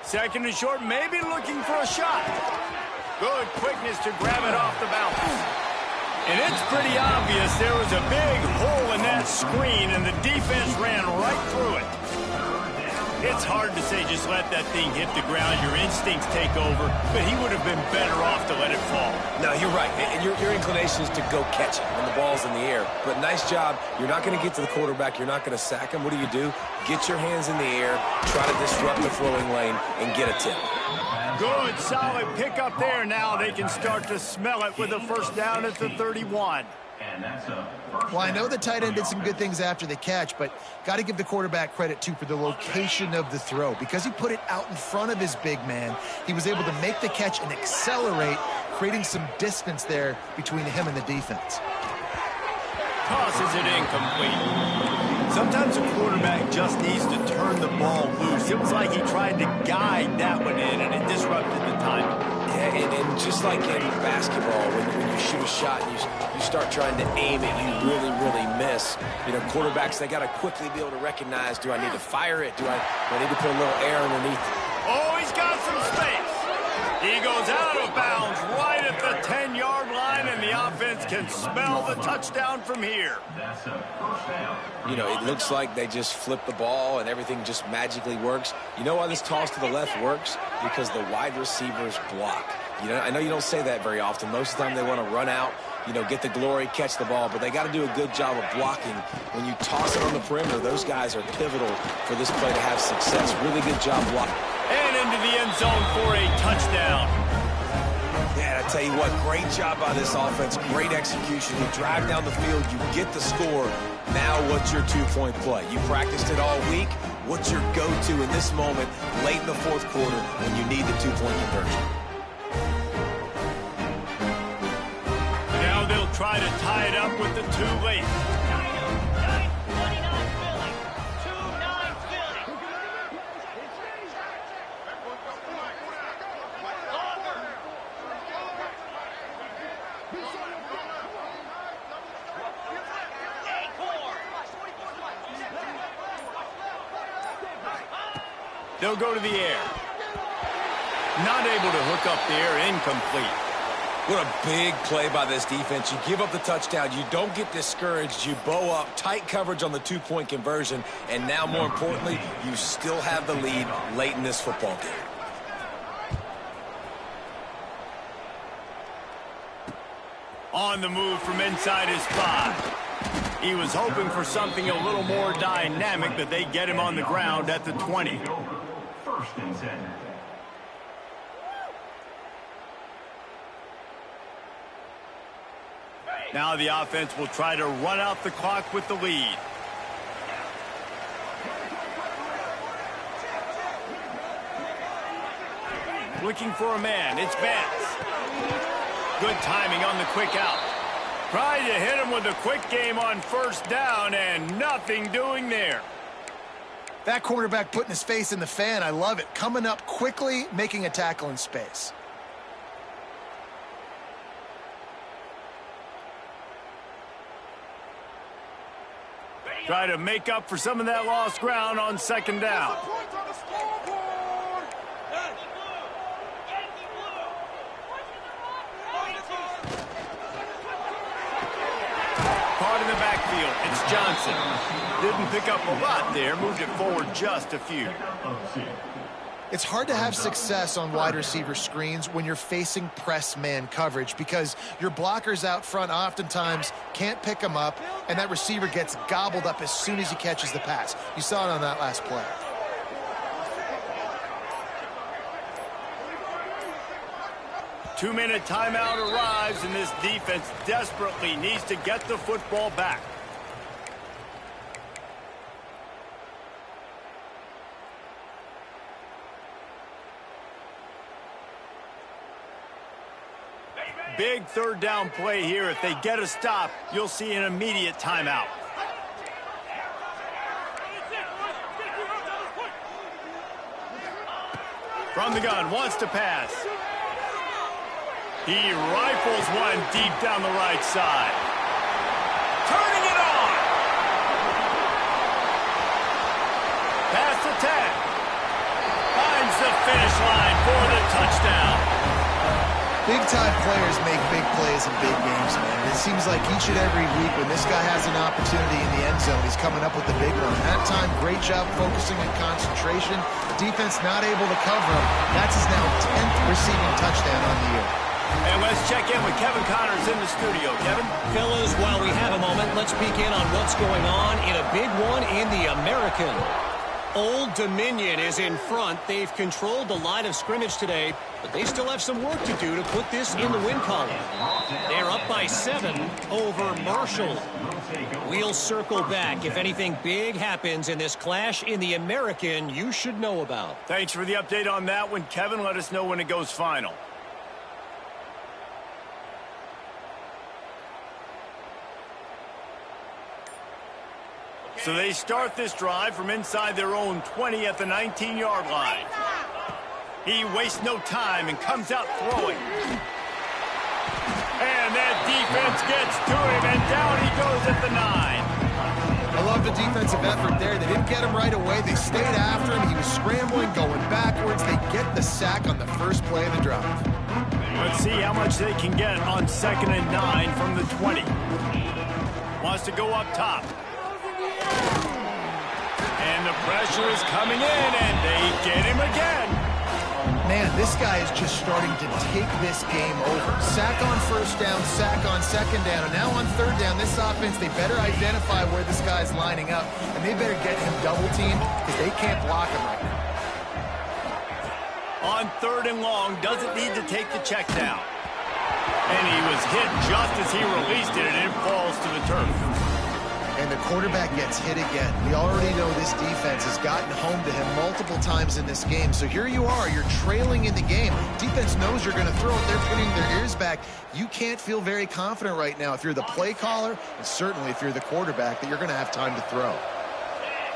Second and short, maybe looking for a shot. Good quickness to grab it off the bounce. And it's pretty obvious there was a big hole in that screen, and the defense ran right through it. It's hard to say just let that thing hit the ground. Your instincts take over, but he would have been better off to let it fall. No, you're right. And your inclination is to go catch it when the ball's in the air. But nice job. You're not going to get to the quarterback. You're not going to sack him. What do? Get your hands in the air, try to disrupt the throwing lane, and get a tip. Good, solid pickup there. Now they can start to smell it with a first down at the 31. Well, I know the tight end did some good things after the catch, but got to give the quarterback credit, too, for the location of the throw. Because he put it out in front of his big man, he was able to make the catch and accelerate, creating some distance there between him and the defense. Tosses it incomplete. Sometimes a quarterback just needs to turn the ball loose. It was like he tried to guide that one in, and it disrupted the timing. Yeah, and just like in basketball, when you shoot a shot and you start trying to aim it, you really, really miss. You know, quarterbacks, they got to quickly be able to recognize, do I need to fire it? Do I need to put a little air underneath? Oh, he's got some space. He goes out of bounds right at the 10-yard line, and the offense can smell the touchdown from here. You know, it looks like they just flip the ball and everything just magically works. You know why this toss to the left works? Because the wide receivers block. You know, I know you don't say that very often. Most of the time they want to run out, you know, get the glory, catch the ball, but they got to do a good job of blocking. When you toss it on the perimeter, those guys are pivotal for this play to have success. Really good job blocking. And into the end zone for a touchdown. Yeah, I tell you what, great job by this offense. Great execution. You drive down the field, you get the score. Now what's your 2-point play? You practiced it all week. What's your go-to in this moment late in the fourth quarter when you need the two-point conversion? Now they'll try to tie it up with the two late. They'll go to the air. Not able to hook up there, incomplete. What a big play by this defense. You give up the touchdown. You don't get discouraged. You bow up, tight coverage on the two-point conversion, and now, more importantly, you still have the lead late in this football game. On the move from inside his 5. He was hoping for something a little more dynamic, but they get him on the ground at the 20. First and 10. Now the offense will try to run out the clock with the lead. Looking for a man. It's Vance. Good timing on the quick out. Trying to hit him with a quick game on first down, and nothing doing there. That cornerback putting his face in the fan, I love it. Coming up quickly, making a tackle in space. Try to make up for some of that lost ground on second down. Caught in the backfield. It's Johnson. Didn't pick up a lot there. Moved it forward just a few. It's hard to have success on wide receiver screens when you're facing press man coverage because your blockers out front oftentimes can't pick them up, and that receiver gets gobbled up as soon as he catches the pass. You saw it on that last play. Two-minute timeout arrives, and this defense desperately needs to get the football back. Big third down play here. If they get a stop, you'll see an immediate timeout. From the gun, wants to pass. He rifles one deep down the right side. Turning it on. Pass the 10. Finds the finish line for the touchdown. Big-time players make big plays in big games, man. It seems like each and every week when this guy has an opportunity in the end zone, he's coming up with the big one. That time, great job focusing and concentration. Defense not able to cover him. That's his now 10th receiving touchdown on the year. And let's check in with Kevin Connors in the studio. Kevin? Fellas, while we have a moment, let's peek in on what's going on in a big one in the American. Old Dominion is in front. They've controlled the line of scrimmage today, but they still have some work to do to put this in the win column. They're up by 7 over Marshall. We'll circle back. If anything big happens in this clash in the American, you should know about. Thanks for the update on that one, Kevin. Let us know when it goes final. So they start this drive from inside their own 20 at the 19-yard line. He wastes no time and comes out throwing. And that defense gets to him, and down he goes at the 9. I love the defensive effort there. They didn't get him right away. They stayed after him. He was scrambling, going backwards. They get the sack on the first play of the drive. Let's see how much they can get on 2nd and 9 from the 20. Wants to go up top. And the pressure is coming in, and they get him again. Man, this guy is just starting to take this game over. Sack on first down, sack on second down, and now on third down, this offense, they better identify where this guy's lining up, and they better get him double-teamed because they can't block him right now. On 3rd and long, doesn't need to take the check down. And he was hit just as he released it, and it falls to the turf. And the quarterback gets hit again. We already know this defense has gotten home to him multiple times in this game. So here you are, you're trailing in the game. Defense knows you're going to throw it. They're putting their ears back. You can't feel very confident right now if you're the play caller, and certainly if you're the quarterback, that you're going to have time to throw.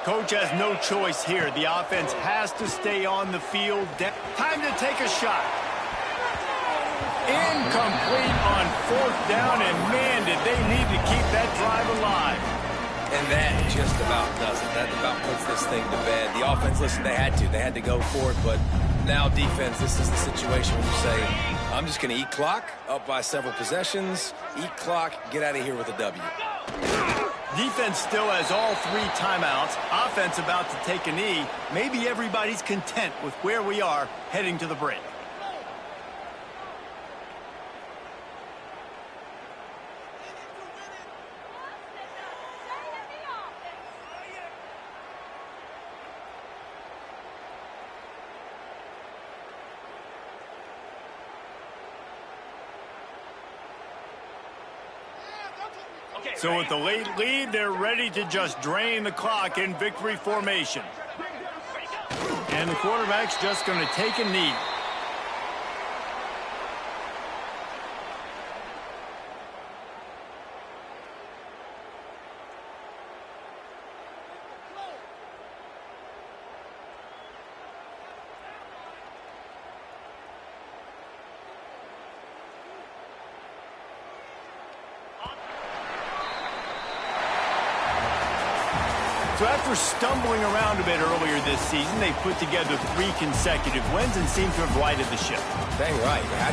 Coach has no choice here. The offense has to stay on the field. Time to take a shot. Incomplete on 4th down, and man, did they need to keep that drive alive. And that just about does it. That about puts this thing to bed. The offense, listen, they had to go for it, but now defense, this is the situation where you say, I'm just going to eat clock, up by several possessions, eat clock, get out of here with a W. Defense still has all 3 timeouts. Offense about to take a knee. Maybe everybody's content with where we are heading to the break. So with the late lead, they're ready to just drain the clock in victory formation. And the quarterback's just going to take a knee. So after stumbling around a bit earlier this season, they put together 3 consecutive wins and seem to have righted the ship. Dang right. How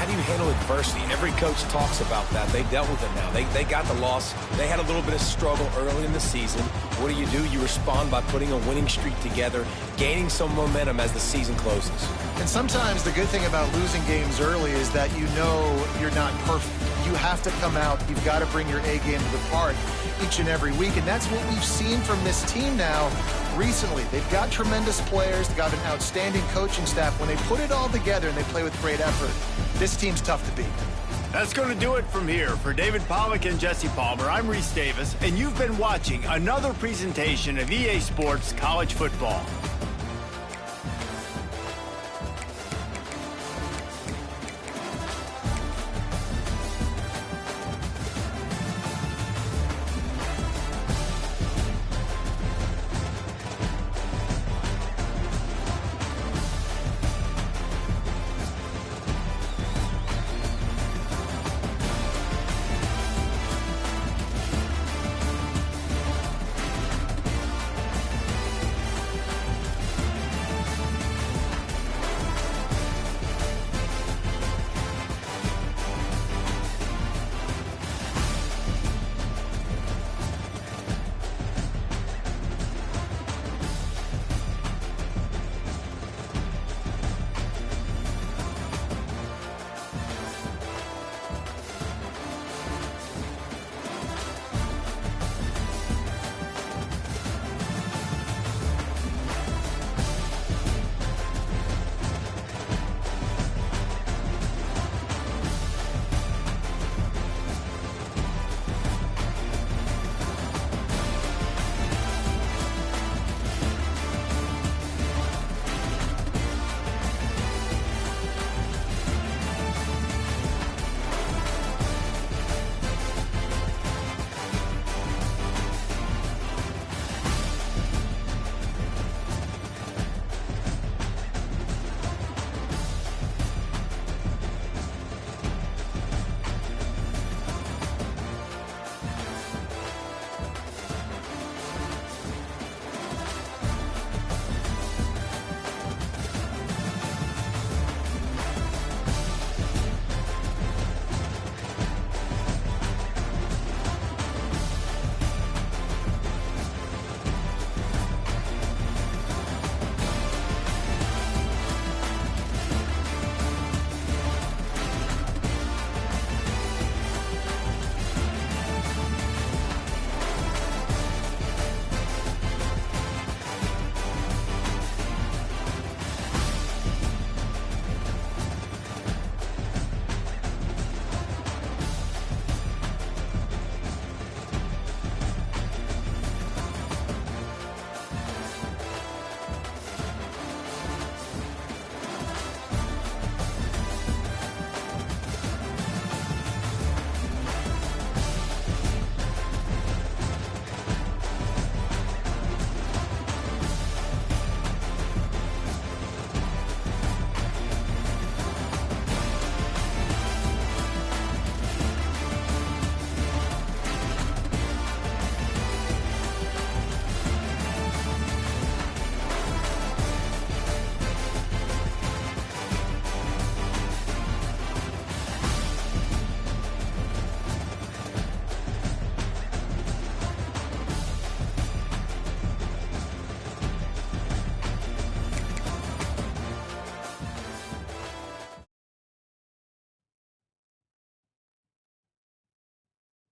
do you handle adversity? Every coach talks about that. They've dealt with it now. They got the loss. They had a little bit of struggle early in the season. What do? You respond by putting a winning streak together, gaining some momentum as the season closes. And sometimes the good thing about losing games early is that you know you're not perfect. You have to come out. You've got to bring your A game to the park each and every week, and that's what we've seen from this team now recently. They've got tremendous players. They've got an outstanding coaching staff. When they put it all together and they play with great effort, this team's tough to beat. That's going to do it from here. For David Pollack and Jesse Palmer, I'm Reese Davis, and you've been watching another presentation of EA Sports College Football.